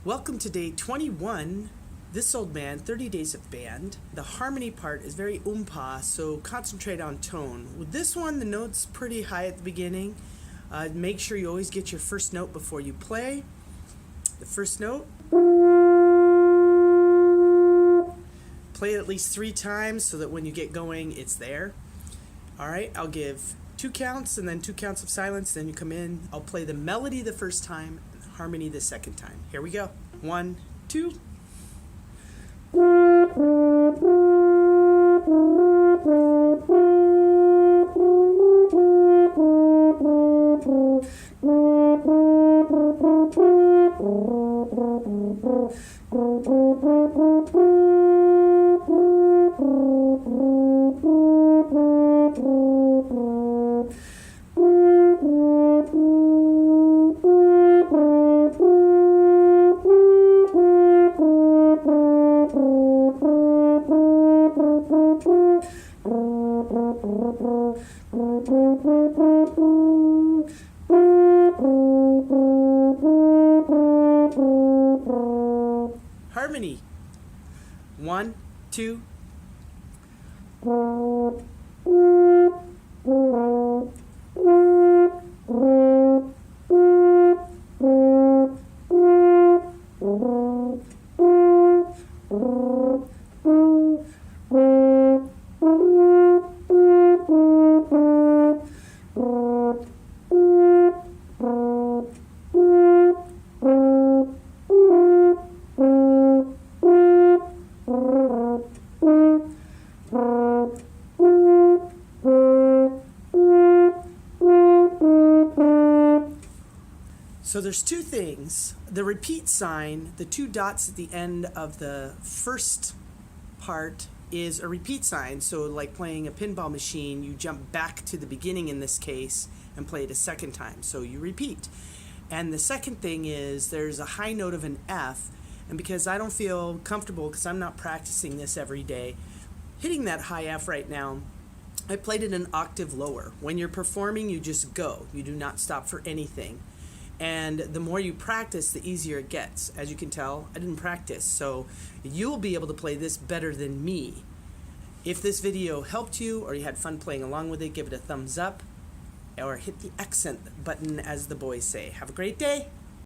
Welcome to day 21. This old man, 30 days of band. The harmony part is very oompa, so concentrate on tone. With this one, the note's pretty high at the beginning. Make sure you always get your first note before you play. The first note. Play it at least 3 times so that when you get going, it's there. Alright, I'll give 2 counts and then 2 counts of silence. Then you come in. I'll play the melody the first time and harmony the second time. Here we go. 1, 2. Harmony. 1, 2. So there's 2 things. The repeat sign, the 2 dots at the end of the first part is a repeat sign. So like playing a pinball machine, you jump back to the beginning in this case and play it a second time. So you repeat. And the second thing is there's a high note of an F. And because I don't feel comfortable, because I'm not practicing this every day, hitting that high F right now, I played it an octave lower. When you're performing, you just go. You do not stop for anything. And the more you practice, the easier it gets. As you can tell, I didn't practice, so you'll be able to play this better than me. If this video helped you or you had fun playing along with it, give it a thumbs up or hit the accent button, as the boys say. Have a great day.